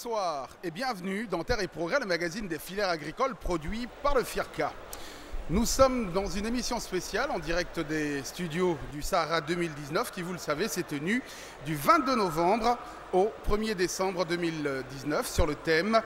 Bonsoir et bienvenue dans Terre et Progrès, le magazine des filières agricoles produit par le FIRCA. Nous sommes dans une émission spéciale en direct des studios du Sahara 2019 qui, vous le savez, s'est tenue du 22 novembre au 1er décembre 2019 sur le thème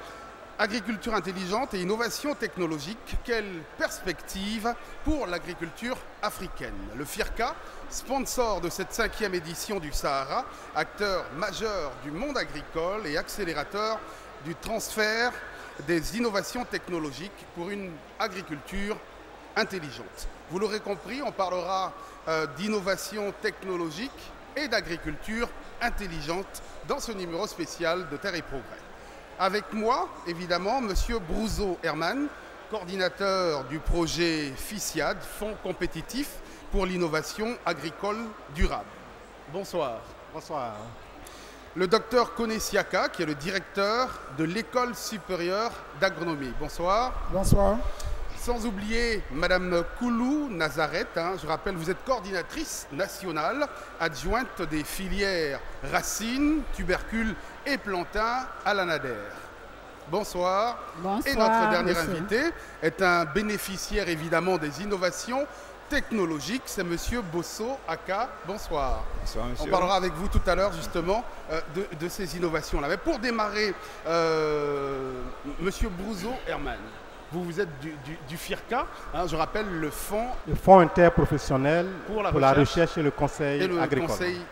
Agriculture intelligente et innovation technologique, quelle perspective pour l'agriculture africaine? Le FIRCA, sponsor de cette 5e édition du Sahara, acteur majeur du monde agricole et accélérateur du transfert des innovations technologiques pour une agriculture intelligente. Vous l'aurez compris, on parlera d'innovation technologique et d'agriculture intelligente dans ce numéro spécial de Terre et Progrès. Avec moi, évidemment, M. Bruzo Herman, coordinateur du projet FICIAD, Fonds compétitif pour l'innovation agricole durable. Bonsoir. Bonsoir. Le docteur Kone Siaka, qui est le directeur de l'École supérieure d'agronomie. Bonsoir. Bonsoir. Sans oublier Madame Koulou Nazareth, je rappelle, vous êtes coordinatrice nationale, adjointe des filières racines, tubercules et plantains à l'ANADER. Bonsoir. Bonsoir. Et notre dernier monsieur. invité est un bénéficiaire évidemment des innovations technologiques, c'est Monsieur Bosso Aka. Bonsoir. Bonsoir, monsieur. On parlera avec vous tout à l'heure justement de ces innovations-là. Mais pour démarrer, Monsieur Bruzo Herman. Vous êtes du FIRCA, je rappelle le Fonds interprofessionnel pour la recherche et le conseil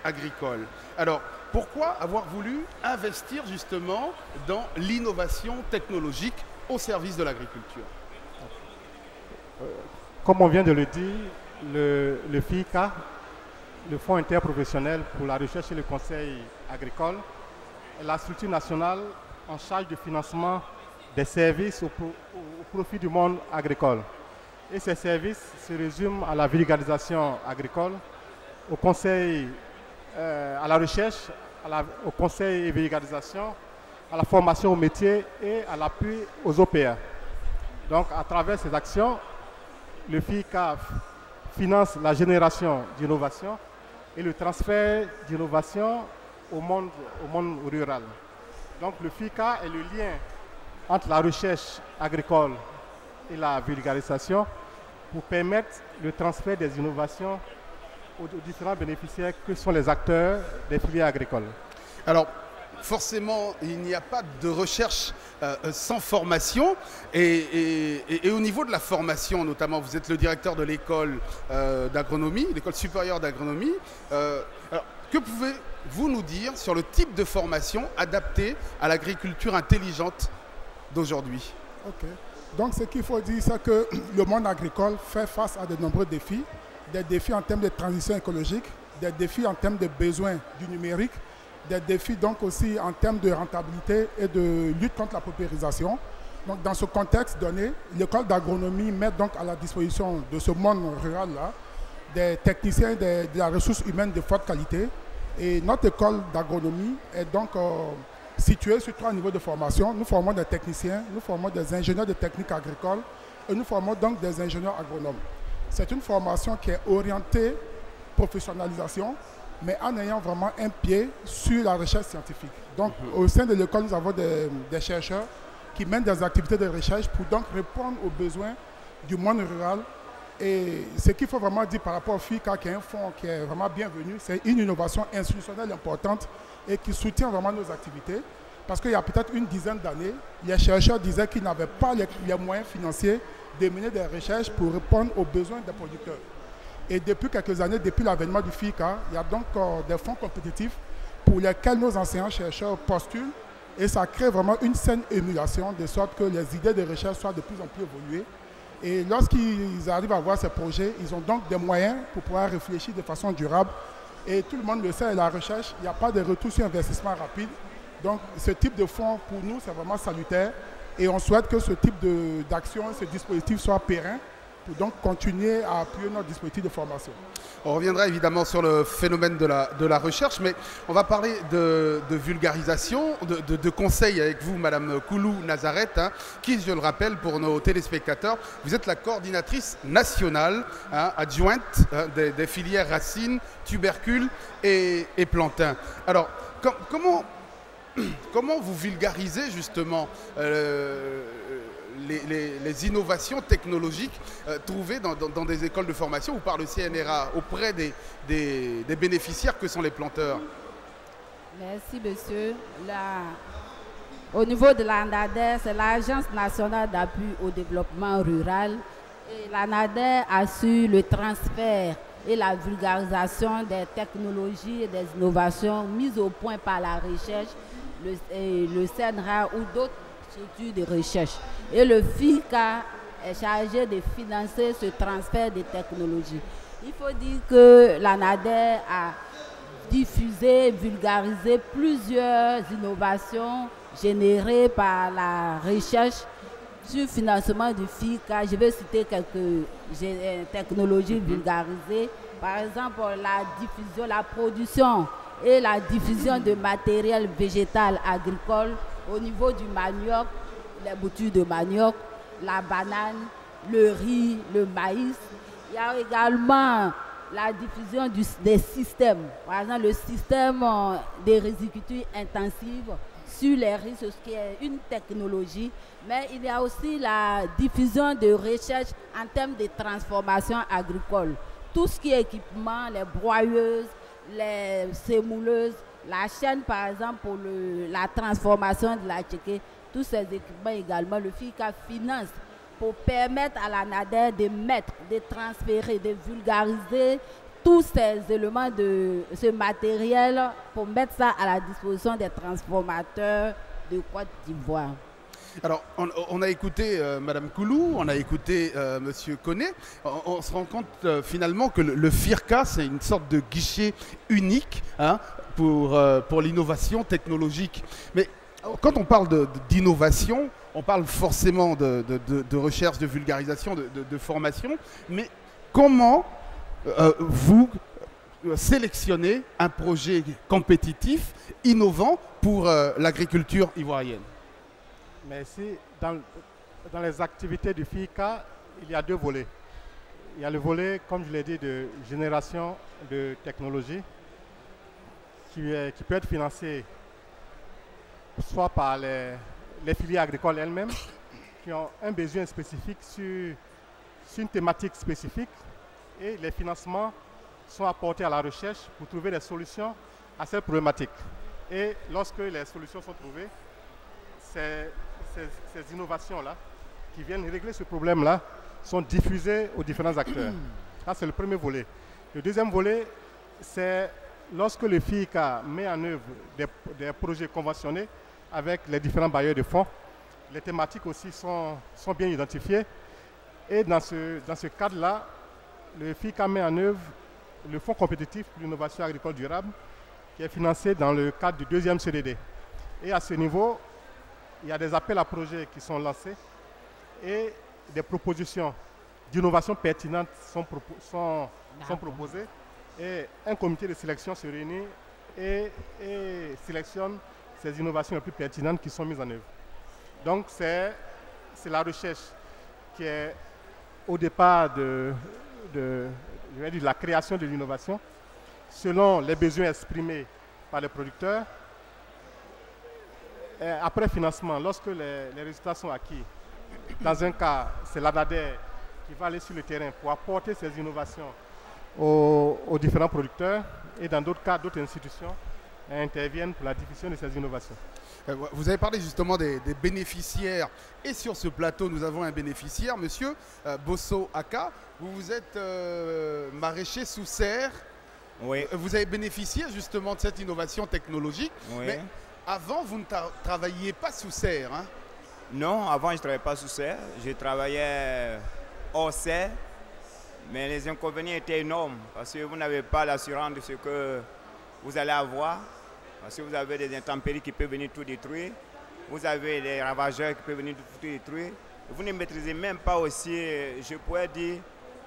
agricole. Alors, pourquoi avoir voulu investir justement dans l'innovation technologique au service de l'agriculture? Comme on vient de le dire, le FIRCA, le Fonds interprofessionnel pour la recherche et le conseil agricole, est la structure nationale en charge du financement des services au profit du monde agricole. Et ces services se résument à la vulgarisation agricole, au conseil, à la recherche, au conseil et vulgarisation, à la formation au métier et à l'appui aux OPA. Donc, à travers ces actions, le FIRCA finance la génération d'innovation et le transfert d'innovation au monde rural. Donc, le FIRCA est le lien entre la recherche agricole et la vulgarisation pour permettre le transfert des innovations aux différents bénéficiaires que sont les acteurs des filières agricoles. Alors, forcément, il n'y a pas de recherche sans formation. Et au niveau de la formation, notamment, vous êtes le directeur de l'école d'agronomie, l'école supérieure d'agronomie. Alors, que pouvez-vous nous dire sur le type de formation adaptée à l'agriculture intelligente d'aujourd'hui? Ok. Donc, ce qu'il faut dire, c'est que le monde agricole fait face à de nombreux défis. Des défis en termes de transition écologique, des défis en termes de besoins du numérique, des défis donc aussi en termes de rentabilité et de lutte contre la paupérisation. Donc, dans ce contexte donné, l'école d'agronomie met donc à la disposition de ce monde rural-là des techniciens, de la ressource humaine de forte qualité. Et notre école d'agronomie est donc située sur 3 niveaux de formation. Nous formons des techniciens, nous formons des ingénieurs de techniques agricoles et nous formons donc des ingénieurs agronomes. C'est une formation qui est orientée professionnalisation, mais en ayant vraiment un pied sur la recherche scientifique. Donc, au sein de l'école, nous avons des chercheurs qui mènent des activités de recherche pour donc répondre aux besoins du monde rural. Et ce qu'il faut vraiment dire par rapport au FIRCA, qui est un fonds qui est vraiment bienvenu, c'est une innovation institutionnelle importante et qui soutient vraiment nos activités. Parce qu'il y a peut-être une dizaine d'années, les chercheurs disaient qu'ils n'avaient pas les moyens financiers de mener des recherches pour répondre aux besoins des producteurs. Et depuis quelques années, depuis l'avènement du FIRCA, il y a donc des fonds compétitifs pour lesquels nos enseignants-chercheurs postulent et ça crée vraiment une saine émulation de sorte que les idées de recherche soient de plus en plus évoluées. Et lorsqu'ils arrivent à voir ces projets, ils ont donc des moyens pour pouvoir réfléchir de façon durable. Et tout le monde le sait, la recherche, il n'y a pas de retour sur investissement rapide. Donc ce type de fonds, pour nous, c'est vraiment salutaire. Et on souhaite que ce type d'action, ce dispositif soit périn pour donc continuer à appuyer notre dispositif de formation. On reviendra évidemment sur le phénomène de la recherche, mais on va parler de vulgarisation, de conseils avec vous, Madame Koulou Nazareth, qui, je le rappelle pour nos téléspectateurs, vous êtes la coordinatrice nationale adjointe des filières racines, tubercules et plantains. Alors, comment comment vous vulgarisez justement les innovations technologiques trouvées dans des écoles de formation ou par le CNRA auprès des bénéficiaires que sont les planteurs? Merci, monsieur. Au niveau de l'ANADER, c'est l'Agence nationale d'appui au développement rural. Et l'ANADER assure le transfert et la vulgarisation des technologies et des innovations mises au point par la recherche, le CNRA ou d'autres structures de recherche. Et le FICA est chargé de financer ce transfert de technologies. Il faut dire que l'ANADER a diffusé, vulgarisé plusieurs innovations générées par la recherche sur financement du FICA. Je vais citer quelques technologies vulgarisées. Par exemple, la diffusion, la production et la diffusion de matériel végétal agricole au niveau du manioc, les boutures de manioc, la banane, le riz, le maïs. Il y a également la diffusion des systèmes. Par exemple, le système de riziculture intensive sur les riz, ce qui est une technologie. Mais il y a aussi la diffusion de recherche en termes de transformation agricole. Tout ce qui est équipement, les broyeuses, les sémouleuses, la chaîne par exemple pour la transformation de la tchéké, tous ces équipements également, le FICA finance pour permettre à l'ANADER de transférer, de vulgariser tous ces éléments de ce matériel pour mettre ça à la disposition des transformateurs de Côte d'Ivoire. Alors, on a écouté Madame Koulou, on a écouté Monsieur Koné. On se rend compte finalement que le FIRCA, c'est une sorte de guichet unique pour l'innovation technologique. Mais quand on parle d'innovation, on parle forcément de recherche, de vulgarisation, de formation. Mais comment vous sélectionnez un projet compétitif, innovant pour l'agriculture ivoirienne? Merci. Dans les activités du FICA, il y a deux volets. Il y a le volet, comme je l'ai dit, de génération de technologie qui peut être financé soit par les filières agricoles elles-mêmes qui ont un besoin spécifique sur une thématique spécifique, et les financements sont apportés à la recherche pour trouver des solutions à cette problématique. Et lorsque les solutions sont trouvées, ces innovations-là qui viennent régler ce problème-là sont diffusées aux différents acteurs. Ça, c'est le premier volet. Le deuxième volet, c'est lorsque le FICA met en œuvre des projets conventionnés avec les différents bailleurs de fonds. Les thématiques aussi sont bien identifiées. Et dans ce cadre-là, le FICA met en œuvre le Fonds compétitif pour l'innovation agricole durable qui est financé dans le cadre du deuxième CDD. Et à ce niveau, il y a des appels à projets qui sont lancés et des propositions d'innovation pertinentes sont proposées. Et un comité de sélection se réunit et sélectionne ces innovations les plus pertinentes qui sont mises en œuvre. Donc c'est la recherche qui est au départ de la création de l'innovation selon les besoins exprimés par les producteurs. Et après financement, lorsque les résultats sont acquis, dans un cas, c'est l'ANADER qui va aller sur le terrain pour apporter ces innovations aux différents producteurs, et dans d'autres cas, d'autres institutions interviennent pour la diffusion de ces innovations. Vous avez parlé justement des bénéficiaires, et sur ce plateau, nous avons un bénéficiaire, monsieur Bosso Aka. Vous êtes maraîcher sous serre. Oui. Vous avez bénéficié justement de cette innovation technologique. Oui. Mais avant, vous ne travailliez pas sous serre, hein? Non, avant, je ne travaillais pas sous serre. Je travaillais hors serre. Mais les inconvénients étaient énormes parce que vous n'avez pas l'assurance de ce que vous allez avoir. Parce que vous avez des intempéries qui peuvent venir tout détruire. Vous avez des ravageurs qui peuvent venir tout détruire. Vous ne maîtrisez même pas aussi, je pourrais dire,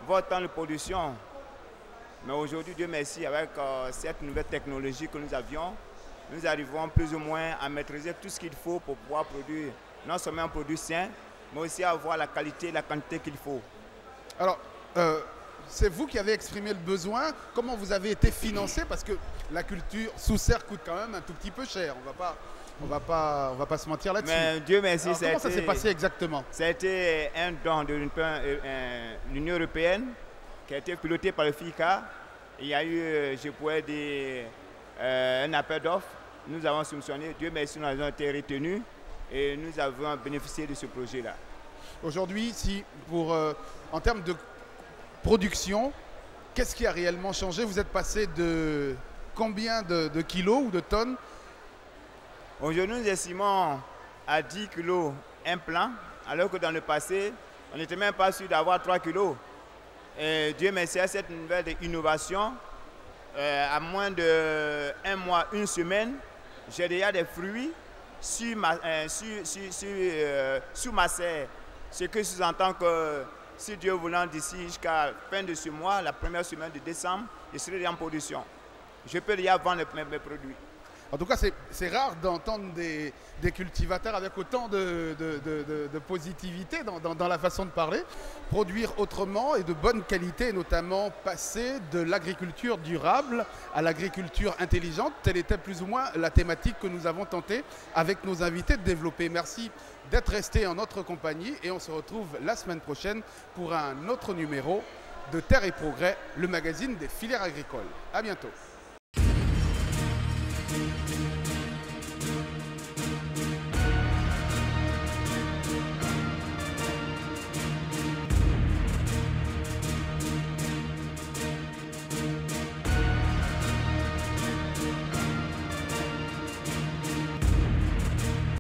votre temps de production. Mais aujourd'hui, Dieu merci, avec cette nouvelle technologie que nous avions, nous arrivons plus ou moins à maîtriser tout ce qu'il faut pour pouvoir produire non seulement un produit sain, mais aussi avoir la qualité et la quantité qu'il faut. Alors, c'est vous qui avez exprimé le besoin. Comment vous avez été financé? Parce que la culture sous serre coûte quand même un tout petit peu cher. On va pas... On va pas se mentir là-dessus. Mais Dieu merci, comment ça s'est passé exactement? Ça a été un don de l'Union européenne qui a été piloté par le FICA. Il y a eu, je pourrais dire, un appel d'offres. Nous avons soumissionné. Dieu merci, nous avons été retenus et nous avons bénéficié de ce projet-là. Aujourd'hui, en termes de production, qu'est-ce qui a réellement changé? Vous êtes passé de combien de kilos ou de tonnes? Aujourd'hui, nous estimons à 10 kilos un plant, alors que dans le passé, on n'était même pas sûr d'avoir 3 kilos. Et Dieu merci à cette nouvelle innovation, à moins d'1 mois, 1 semaine, j'ai déjà des fruits sur ma serre. Ce que sous-entend que si Dieu voulant d'ici jusqu'à la fin de ce mois, la première semaine de décembre, je serai déjà en production. Je peux déjà vendre mes produits. En tout cas, c'est rare d'entendre des cultivateurs avec autant de positivité dans la façon de parler. Produire autrement et de bonne qualité, notamment passer de l'agriculture durable à l'agriculture intelligente. Telle était plus ou moins la thématique que nous avons tenté avec nos invités de développer. Merci d'être restés en notre compagnie et on se retrouve la semaine prochaine pour un autre numéro de Terre et Progrès, le magazine des filières agricoles. À bientôt. Thank you.